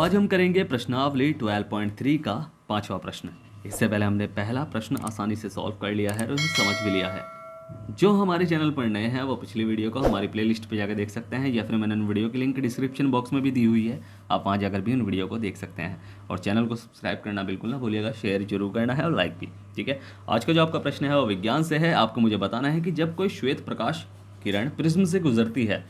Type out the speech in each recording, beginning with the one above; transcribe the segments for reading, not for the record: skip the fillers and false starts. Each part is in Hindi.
आज हम करेंगे प्रश्नावली 12.3 का 5वां प्रश्न। इससे पहले हमने पहला प्रश्न आसानी से सॉल्व कर लिया है और उसे समझ भी लिया है। जो हमारे चैनल पर नए हैं वो पिछली वीडियो को हमारी प्लेलिस्ट पे जाकर देख सकते हैं, या फिर मैंने उन वीडियो की लिंक डिस्क्रिप्शन बॉक्स में भी दी हुई है, आप वहाँ जाकर भी उन वीडियो को देख सकते हैं। और चैनल को सब्सक्राइब करना बिल्कुल ना भूलिएगा, शेयर जरूर करना है और लाइक भी। ठीक है, आज का जो आपका प्रश्न है वो विज्ञान से है। आपको मुझे बताना है कि जब कोई श्वेत प्रकाश किरण प्रिज्म से गुजरती है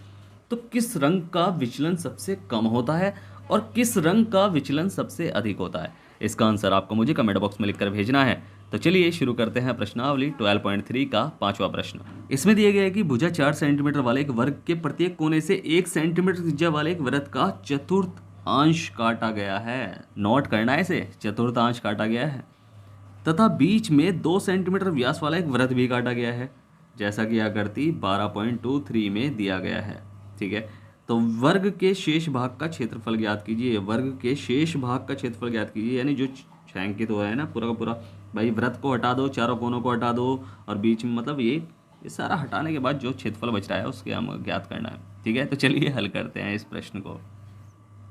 तो किस रंग का विचलन सबसे कम होता है और किस रंग का विचलन सबसे अधिक होता है। इसका आंसर आपको मुझे कमेंट बॉक्स में लिखकर भेजना है। तो चलिए शुरू करते हैं प्रश्नावली 12.3 का 5वां प्रश्न। इसमें दिया गया है कि भुजा 4 सेंटीमीटर वाले एक वर्ग के प्रत्येक कोने से 1 सेंटीमीटर त्रिज्या वाले एक वृत्त का चतुर्थांश काटा गया है। नोट करना है इसे, चतुर्थांश काटा गया है। तथा बीच में 2 सेंटीमीटर व्यास वाला एक वृत्त भी काटा गया है, जैसा कि आकृति 12.23 में दिया गया है। ठीक है, तो वर्ग के शेष भाग का क्षेत्रफल ज्ञात कीजिए। वर्ग के शेष भाग का क्षेत्रफल ज्ञात कीजिए, यानी जो छायांकित हुआ है ना पूरा का पूरा। भाई वृत्त को हटा दो, चारों कोनों को हटा दो और बीच में मतलब ये सारा हटाने के बाद जो क्षेत्रफल बच रहा है उसके हम ज्ञात करना है। ठीक है, तो चलिए हल करते हैं इस प्रश्न को।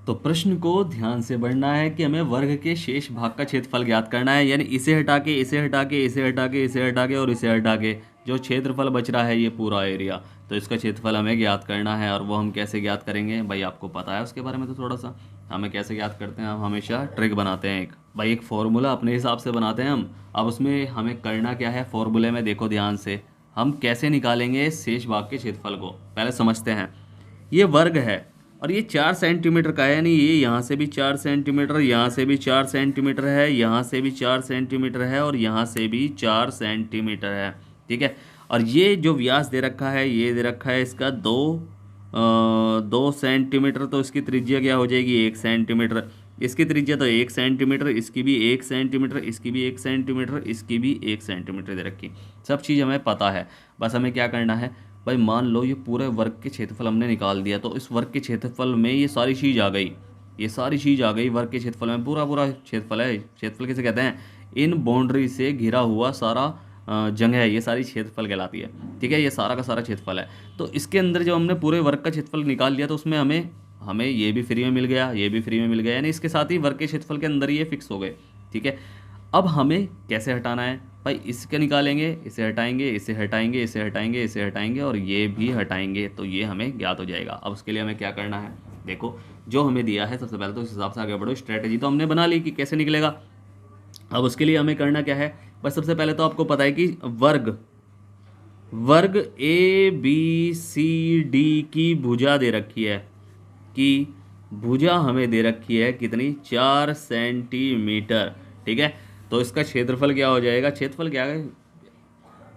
तो प्रश्न को ध्यान से पढ़ना है कि हमें वर्ग के शेष भाग का क्षेत्रफल ज्ञात करना है, यानी इसे हटा के, इसे हटा के, इसे हटा के, इसे हटा के और इसे हटा के जो क्षेत्रफल बच रहा है ये पूरा एरिया, तो इसका क्षेत्रफल हमें ज्ञात करना है। और वो हम कैसे ज्ञात करेंगे भाई, आपको पता है उसके बारे में। तो थोड़ा सा हमें कैसे ज्ञात करते हैं, हम हमेशा ट्रिक बनाते हैं एक फॉर्मूला अपने हिसाब से बनाते हैं हम। अब उसमें हमें करना क्या है, फॉर्मूले में देखो ध्यान से, हम कैसे निकालेंगे शेष भाग के क्षेत्रफल को पहले समझते हैं। ये वर्ग है और ये 4 सेंटीमीटर का है, यानी ये यहाँ से भी 4 सेंटीमीटर, यहाँ से भी 4 सेंटीमीटर है, यहाँ से भी 4 सेंटीमीटर है और यहाँ से भी 4 सेंटीमीटर है। ठीक है, और ये जो व्यास दे रखा है, ये दे रखा है इसका 2 सेंटीमीटर, तो इसकी त्रिज्या क्या हो जाएगी 1 सेंटीमीटर। इसकी त्रिज्या तो 1 सेंटीमीटर, इसकी भी 1 सेंटीमीटर, इसकी भी 1 सेंटीमीटर, इसकी भी 1 सेंटीमीटर दे रखी। सब चीज़ हमें पता है, बस हमें क्या करना है भाई, मान लो ये पूरे वर्ग के क्षेत्रफल हमने निकाल दिया, तो इस वर्ग के क्षेत्रफल में ये सारी चीज़ आ गई, ये सारी चीज़ आ गई वर्ग के क्षेत्रफल में। पूरा क्षेत्रफल है। क्षेत्रफल किसे कहते हैं, इन बाउंड्री से घिरा हुआ सारा जगह है, ये सारी क्षेत्रफल कहलाती है। ठीक है, ये सारा का सारा क्षेत्रफल है। तो इसके अंदर जब हमने पूरे वर्ग का क्षेत्रफल निकाल लिया तो उसमें हमें ये भी फ्री में मिल गया, ये भी फ्री में मिल गया, यानी इसके साथ ही वर्ग के क्षेत्रफल के अंदर ये फिक्स हो गए। ठीक है, अब हमें कैसे हटाना है भाई, इसके निकालेंगे, इसे हटाएंगे, इसे हटाएंगे, इसे हटाएंगे, इसे हटाएंगे और ये भी हटाएंगे, तो ये हमें ज्ञात हो जाएगा। अब उसके लिए हमें क्या करना है, देखो जो हमें दिया है सबसे पहले तो उस हिसाब से आगे बढ़ो। स्ट्रेटेजी तो हमने बना ली कि कैसे निकलेगा। अब उसके लिए हमें करना क्या है, बस सबसे पहले तो आपको पता है कि वर्ग ABCD की भुजा दे रखी है, कि भुजा हमें दे रखी है कितनी, 4 सेंटीमीटर। ठीक है, तो इसका क्षेत्रफल क्या हो जाएगा, क्षेत्रफल क्या है,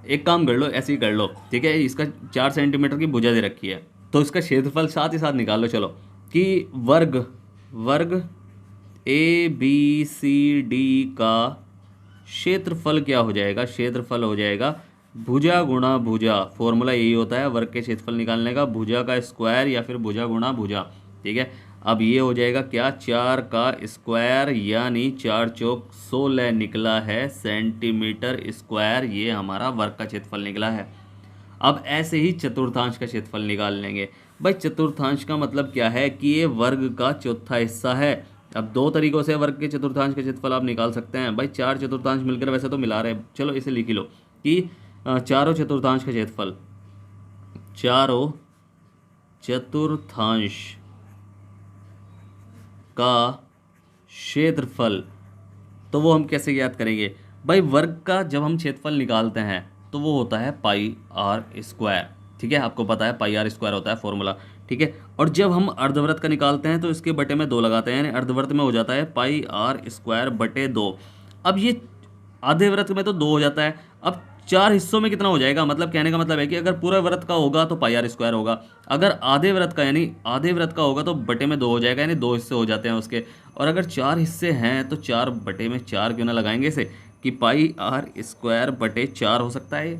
एक काम कर लो, ऐसे ही कर लो। ठीक है, इसका 4 सेंटीमीटर की भुजा दे रखी है, तो इसका क्षेत्रफल साथ ही साथ निकाल लो। चलो कि वर्ग ABCD का क्षेत्रफल क्या हो जाएगा, क्षेत्रफल हो जाएगा भुजा गुणा भुजा। फॉर्मूला यही होता है वर्ग के क्षेत्रफल निकालने का, भुजा का स्क्वायर या फिर भुजा गुणा भुजा। ठीक है, अब ये हो जाएगा क्या, 4 का स्क्वायर, यानी 4 चौक 16 निकला है सेंटीमीटर स्क्वायर, ये हमारा वर्ग का क्षेत्रफल निकला है। अब ऐसे ही चतुर्थांश का क्षेत्रफल निकाल लेंगे। भाई चतुर्थांश का मतलब क्या है कि ये वर्ग का चौथा हिस्सा है। अब 2 तरीकों से वर्ग के चतुर्थांश का क्षेत्रफल आप निकाल सकते हैं। भाई 4 चतुर्थांश मिलकर वैसे तो मिला रहे, चलो इसे लिख लो कि चारों चतुर्थांश का क्षेत्रफल, चारों चतुर्थांश का क्षेत्रफल, तो वो हम कैसे ज्ञात करेंगे भाई, वर्ग का जब हम क्षेत्रफल निकालते हैं तो वो होता है पाई आर स्क्वायर। ठीक है, आपको पता है पाई आर स्क्वायर होता है फॉर्मूला। ठीक है, और जब हम अर्धवृत्त का निकालते हैं तो इसके बटे में 2 लगाते हैं, यानी अर्धवृत्त में हो जाता है पाई आर स्क्वायर बटे 2। अब ये आधे वृत्त में तो 2 हो जाता है, अब 4 हिस्सों में कितना हो जाएगा, मतलब कहने का मतलब है कि अगर पूरा वृत्त का होगा तो पाई आर स्क्वायर होगा, अगर आधे वृत्त का यानी आधे वृत्त का होगा तो बटे में 2 हो जाएगा, यानी 2 हिस्से हो जाते हैं उसके। और अगर 4 हिस्से हैं तो 4 बटे में 4 क्यों ना लगाएंगे इसे, कि पाई आर स्क्वायर बटे 4 हो सकता है।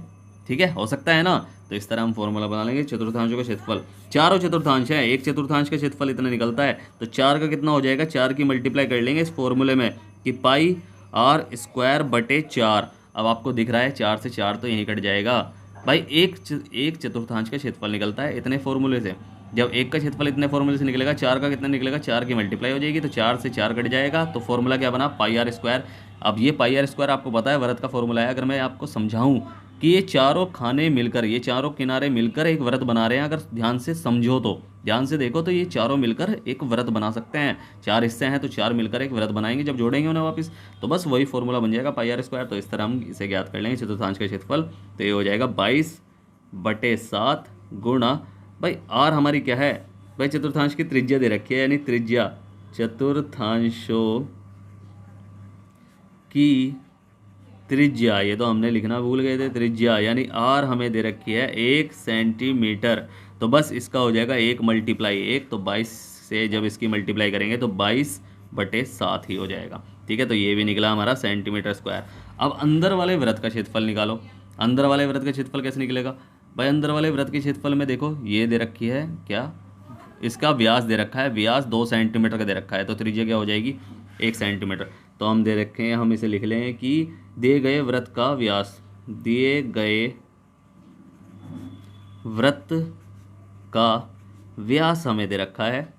ठीक है, हो सकता है ना, तो इस तरह हम फॉर्मूला बना लेंगे चतुर्थांशों का क्षेत्रफल। चारों चतुर्थांश है, एक चतुर्थांश का क्षेत्रफल इतना निकलता है, तो 4 का कितना हो जाएगा, 4 की मल्टीप्लाई कर लेंगे इस फॉर्मूले में कि पाई आर स्क्वायर बटे 4। अब आपको दिख रहा है 4 से 4 तो यहीं कट जाएगा। भाई एक चतुर्थांश का क्षेत्रफल निकलता है इतने फॉर्मूले से। जब 1 का क्षेत्रफल इतने फॉर्मूले से निकलेगा, 4 का कितना निकलेगा, 4 की मल्टीप्लाई हो जाएगी, तो 4 से 4 कट जाएगा, तो फॉर्मूला क्या बना, पाई आर स्क्वायर। अब ये पाई आर स्क्वायर आपको पता है वृत्त का फॉर्मूला है। अगर मैं आपको समझाऊं कि ये चारों खाने मिलकर, ये चारों किनारे मिलकर एक वृत्त बना रहे हैं, अगर ध्यान से समझो तो, ध्यान से देखो तो ये चारों मिलकर एक वृत्त बना सकते हैं। 4 हिस्से हैं तो 4 मिलकर एक वृत्त बनाएंगे, जब जोड़ेंगे उन्हें वापस तो बस वही फॉर्मूला बन जाएगा पाई आर स्क्वायर। तो इस तरह हम इसे ज्ञात कर लेंगे चतुर्थांश का क्षेत्रफल। तो ये हो जाएगा 22/7 गुणा, भाई आर हमारी क्या है, भाई चतुर्थांश की त्रिज्या दे रखी है, यानी त्रिज्या चतुर्थांशों की त्रिज्या, ये तो हमने लिखना भूल गए थे, त्रिज्या यानी आर हमें दे रखी है 1 सेंटीमीटर। तो बस इसका हो जाएगा 1 × 1, तो 22 से जब इसकी मल्टीप्लाई करेंगे तो 22/7 ही हो जाएगा। ठीक है, तो ये भी निकला हमारा सेंटीमीटर स्क्वायर। अब अंदर वाले वृत्त का क्षेत्रफल निकालो। अंदर वाले वृत्त का क्षेत्रफल कैसे निकलेगा, भाई अंदर वाले वृत्त के क्षेत्रफल में देखो ये दे रखी है क्या, इसका व्यास दे रखा है, व्यास 2 सेंटीमीटर का दे रखा है, तो त्रिज्या क्या हो जाएगी 1 सेंटीमीटर। तो हम दे रखे हैं, हम इसे लिख लें कि दिए गए वृत्त का व्यास, दिए गए वृत्त का व्यास हमें दे रखा है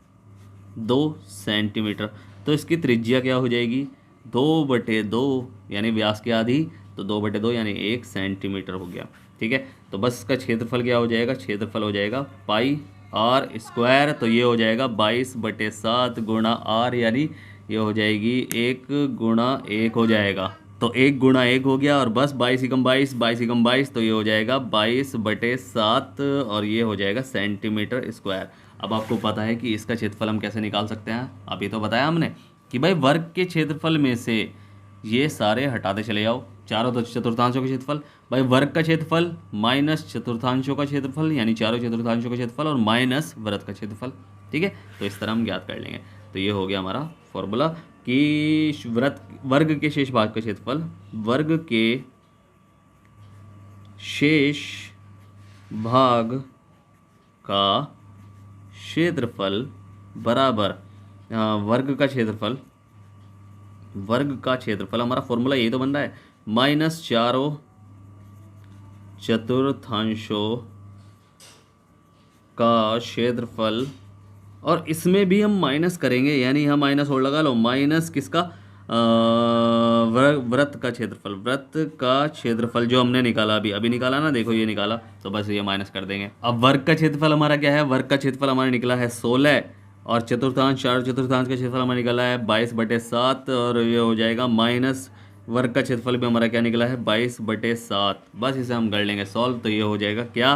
2 सेंटीमीटर। तो इसकी त्रिज्या क्या हो जाएगी 2/2, यानी व्यास की आधी, तो 2/2 यानी 1 सेंटीमीटर हो गया। ठीक है, तो बस इसका क्षेत्रफल क्या हो जाएगा, क्षेत्रफल हो जाएगा पाई आर स्क्वायर। तो ये हो जाएगा 22/7 गुणा आर, यानी ये हो जाएगी 1 × 1 हो जाएगा। तो 1 × 1 हो गया, और बस 22 × 22, 22 × 22, तो ये हो जाएगा 22/7 और ये हो जाएगा सेंटीमीटर स्क्वायर। अब आपको पता है कि इसका क्षेत्रफल हम कैसे निकाल सकते हैं। अभी तो बताया हमने कि भाई वर्ग के क्षेत्रफल में से ये सारे हटाते चले जाओ, चारों तो चतुर्थांशों का क्षेत्रफल, भाई वर्ग का क्षेत्रफल माइनस चतुर्थांशों का क्षेत्रफल, यानी चारों चतुर्थांशों का क्षेत्रफल, और माइनस वृत्त का क्षेत्रफल। ठीक है, तो इस तरह हम ज्ञात कर लेंगे। तो ये हो गया हमारा फॉर्मूला कि वर्ग के शेष भाग का क्षेत्रफल, वर्ग के शेष भाग का क्षेत्रफल बराबर वर्ग का क्षेत्रफल, वर्ग का क्षेत्रफल हमारा फॉर्मूला यही तो बन रहा है, माइनस चारों चतुर्थांशों का क्षेत्रफल, और इसमें भी हम माइनस करेंगे, यानी यहाँ माइनस और लगा लो, माइनस किसका, वृत्त का क्षेत्रफल, वृत्त का क्षेत्रफल जो हमने निकाला, अभी निकाला ना, देखो ये निकाला, तो बस ये माइनस कर देंगे। अब वर्ग का क्षेत्रफल हमारा क्या है, वर्ग का क्षेत्रफल हमारा निकला है 16, और चतुर्थांश, चार चतुर्थांश का क्षेत्रफल हमारा निकला है 22/7, और ये हो जाएगा माइनस वर्ग का क्षेत्रफल भी हमारा क्या निकला है 22/7। बस इसे हम कर लेंगे सॉल्व, तो ये हो जाएगा क्या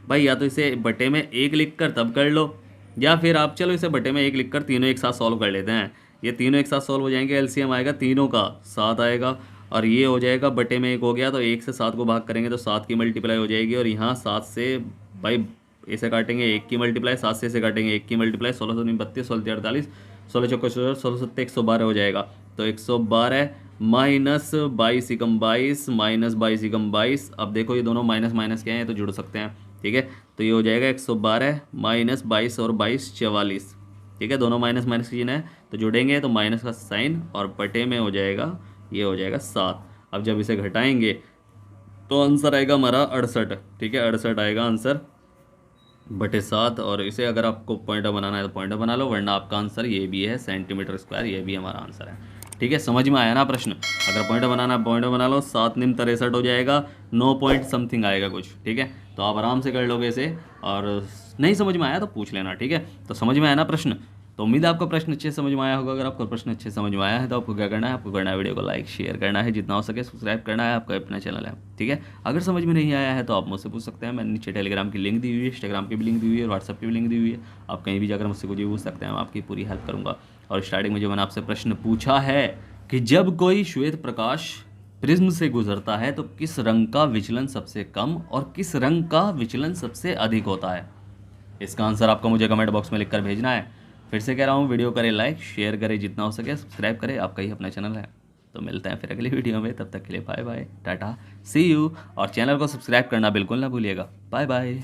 भाई, या तो इसे बटे में 1 लिख कर तब कर लो, या फिर आप चलो इसे बटे में 1 लिख कर तीनों एक साथ सॉल्व कर लेते हैं। ये तीनों एक साथ सॉल्व हो जाएंगे, एलसीएम आएगा तीनों का 7 आएगा, और ये हो जाएगा बटे में 1 हो गया, तो 1 से 7 को भाग करेंगे तो 7 की मल्टीप्लाई हो जाएगी, और यहाँ 7 से भाई इसे काटेंगे 1 की मल्टीप्लाई, 7 से इसे काटेंगे 1 की मल्टीप्लाई, 16 × 32, 16 × 48, 16 × 16, 16 × 7 112 हो जाएगा। तो 112 माइनस 22 × 22 माइनस 22 × 22, अब देखो ये दोनों माइनस माइनस क्या है, तो जुड़ सकते हैं। ठीक है, तो ये हो जाएगा 112 माइनस 22 और 22 44। ठीक है, दोनों माइनस माइनस की चिन्ह है, तो जुड़ेंगे तो माइनस का साइन, और बटे में हो जाएगा, ये हो जाएगा 7। अब जब इसे घटाएंगे तो आंसर आएगा हमारा 68। ठीक है, 68 आएगा आंसर बटे 7, और इसे अगर आपको पॉइंटर बनाना है तो पॉइंटर बना लो, वरना आपका आंसर ये भी है सेंटीमीटर स्क्वायर, ये भी हमारा आंसर है। ठीक है, समझ में आया ना प्रश्न। अगर पॉइंटर बनाना है पॉइंटर बना लो, 7 × 63 हो जाएगा, 9 पॉइंट समथिंग आएगा कुछ। ठीक है, तो आप आराम से कर लोगे इसे, और नहीं समझ में आया तो पूछ लेना। ठीक है, तो समझ में आया ना प्रश्न, तो उम्मीद है आपको प्रश्न अच्छे से समझ में आया होगा। अगर आपको प्रश्न अच्छे से समझ में आया है तो आपको क्या करना है, आपको करना है वीडियो को लाइक शेयर करना है, जितना हो सके सब्सक्राइब करना है, आपका अपना चैनल है। ठीक है, अगर समझ में नहीं आया है तो आप मुझसे पूछ सकते हैं, मैंने नीचे टेलीग्राम की लिंक दी हुई है, इंस्टाग्राम की भी लिंक दी हुई है, व्हाट्सअप की भी लिंक दी हुई है, आप कहीं भी जाकर मुझसे कुछ भी पूछ सकते हैं, मैं आपकी पूरी हेल्प करूँगा। और स्टार्टिंग में जो मैंने आपसे प्रश्न पूछा है कि जब कोई श्वेत प्रकाश प्रिज्म से गुजरता है तो किस रंग का विचलन सबसे कम और किस रंग का विचलन सबसे अधिक होता है, इसका आंसर आपको मुझे कमेंट बॉक्स में लिखकर भेजना है। फिर से कह रहा हूँ, वीडियो करें लाइक शेयर करें, जितना हो सके सब्सक्राइब करें, आपका ही अपना चैनल है। तो मिलते हैं फिर अगली वीडियो में, तब तक के लिए bye bye, tata, see you. और चैनल को सब्सक्राइब करना बिल्कुल ना भूलिएगा। Bye bye.